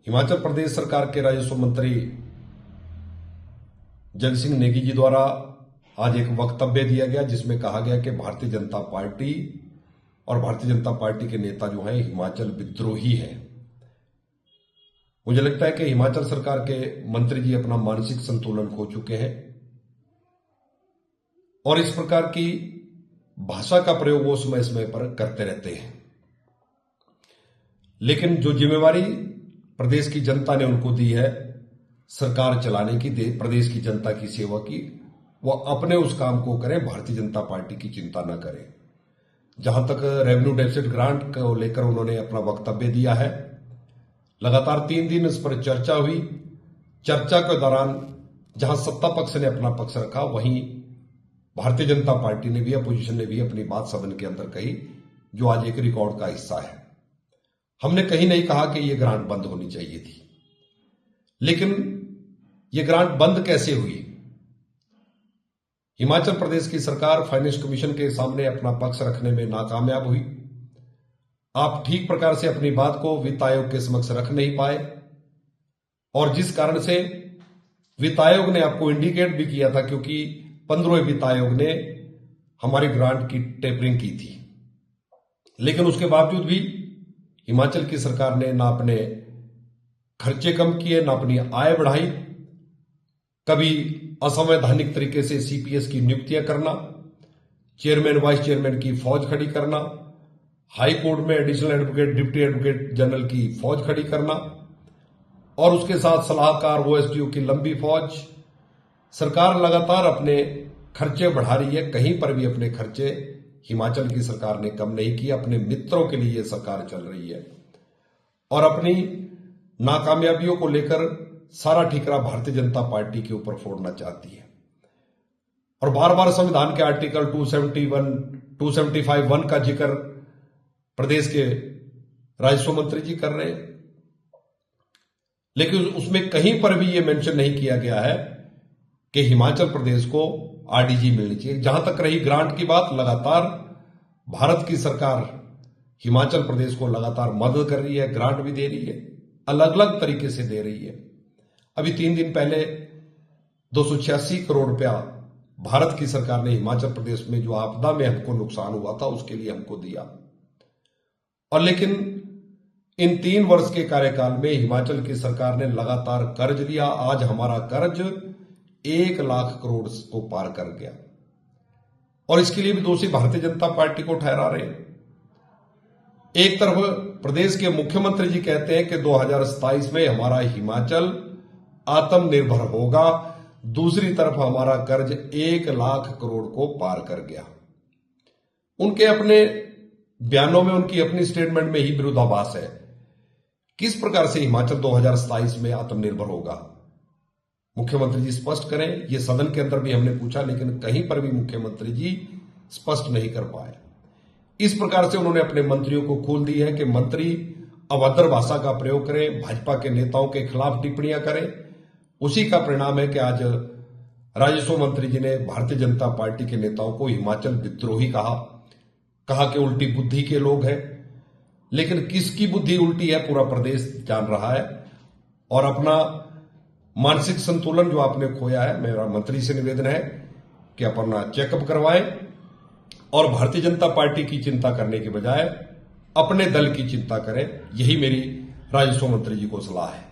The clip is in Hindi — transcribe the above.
हिमाचल प्रदेश सरकार के राजस्व मंत्री जग सिंह नेगी जी द्वारा आज एक वक्तव्य दिया गया जिसमें कहा गया कि भारतीय जनता पार्टी और भारतीय जनता पार्टी के नेता जो हैं हिमाचल विद्रोही हैं। मुझे लगता है कि हिमाचल सरकार के मंत्री जी अपना मानसिक संतुलन खो चुके हैं और इस प्रकार की भाषा का प्रयोग वो समय समय पर करते रहते हैं, लेकिन जो जिम्मेवारी प्रदेश की जनता ने उनको दी है सरकार चलाने की, प्रदेश की जनता की सेवा की, वो अपने उस काम को करें, भारतीय जनता पार्टी की चिंता न करें। जहां तक रेवेन्यू डेफिसिट ग्रांट को लेकर उन्होंने अपना वक्तव्य दिया है, लगातार 3 दिन इस पर चर्चा हुई। चर्चा के दौरान जहां सत्ता पक्ष ने अपना पक्ष रखा, वहीं भारतीय जनता पार्टी ने भी, अपोजिशन ने भी अपनी बात सदन के अंदर कही, जो आज एक रिकॉर्ड का हिस्सा है। हमने कहीं नहीं कहा कि यह ग्रांट बंद होनी चाहिए थी, लेकिन यह ग्रांट बंद कैसे हुई? हिमाचल प्रदेश की सरकार फाइनेंस कमीशन के सामने अपना पक्ष रखने में नाकामयाब हुई। आप ठीक प्रकार से अपनी बात को वित्त आयोग के समक्ष रख नहीं पाए और जिस कारण से वित्त आयोग ने आपको इंडिकेट भी किया था, क्योंकि 15वें वित्त आयोग ने हमारी ग्रांट की टेपरिंग की थी, लेकिन उसके बावजूद भी हिमाचल की सरकार ने ना अपने खर्चे कम किए, ना अपनी आय बढ़ाई। कभी असंवैधानिक तरीके से सीपीएस की नियुक्तियां करना, चेयरमैन वाइस चेयरमैन की फौज खड़ी करना, हाई कोर्ट में additional advocate deputy advocate general की फौज खड़ी करना और उसके साथ सलाहकार ओएसडीओ की लंबी फौज। सरकार लगातार अपने खर्चे बढ़ा रही है, कहीं पर भी अपने खर्चे हिमाचल की सरकार ने कम नहीं किया। अपने मित्रों के लिए सरकार चल रही है और अपनी नाकामयाबियों को लेकर सारा ठिकरा भारतीय जनता पार्टी के ऊपर फोड़ना चाहती है और बार बार संविधान के आर्टिकल 275(1) का जिक्र प्रदेश के राजस्व मंत्री जी कर रहे हैं, लेकिन उसमें कहीं पर भी यह मेंशन नहीं किया गया है कि हिमाचल प्रदेश को आरडीजी मिलनी चाहिए। जहां तक रही ग्रांट की बात, लगातार भारत की सरकार हिमाचल प्रदेश को लगातार मदद कर रही है, ग्रांट भी दे रही है, अलग अलग तरीके से दे रही है। अभी 3 दिन पहले 286 करोड़ रुपया भारत की सरकार ने हिमाचल प्रदेश में जो आपदा में हमको नुकसान हुआ था उसके लिए हमको दिया। और लेकिन इन 3 वर्ष के कार्यकाल में हिमाचल की सरकार ने लगातार कर्ज लिया। आज हमारा कर्ज 1 लाख करोड़ को पार कर गया और इसके लिए भी दोषी भारतीय जनता पार्टी को ठहरा रहे हैं। एक तरफ प्रदेश के मुख्यमंत्री जी कहते हैं कि 2027 में हमारा हिमाचल आत्मनिर्भर होगा, दूसरी तरफ हमारा कर्ज 1 लाख करोड़ को पार कर गया। उनके अपने बयानों में, उनकी अपनी स्टेटमेंट में ही विरोधाभास है। किस प्रकार से हिमाचल 2027 में आत्मनिर्भर होगा? मुख्यमंत्री जी स्पष्ट करें। यह सदन के अंदर भी हमने पूछा, लेकिन कहीं पर भी मुख्यमंत्री जी स्पष्ट नहीं कर पाए। इस प्रकार से उन्होंने अपने मंत्रियों को खोल दी है कि मंत्री अभद्र भाषा का प्रयोग करें, भाजपा के नेताओं के खिलाफ टिप्पणियां करें। उसी का परिणाम है कि आज राजस्व मंत्री जी ने भारतीय जनता पार्टी के नेताओं को हिमाचल विद्रोही कहा कि उल्टी बुद्धि के लोग हैं। लेकिन किसकी बुद्धि उल्टी है पूरा प्रदेश जान रहा है और अपना मानसिक संतुलन जो आपने खोया है, मेरा मंत्री से निवेदन है कि अपना चेकअप करवाएं और भारतीय जनता पार्टी की चिंता करने के बजाय अपने दल की चिंता करें। यही मेरी राजस्व मंत्री जी को सलाह है।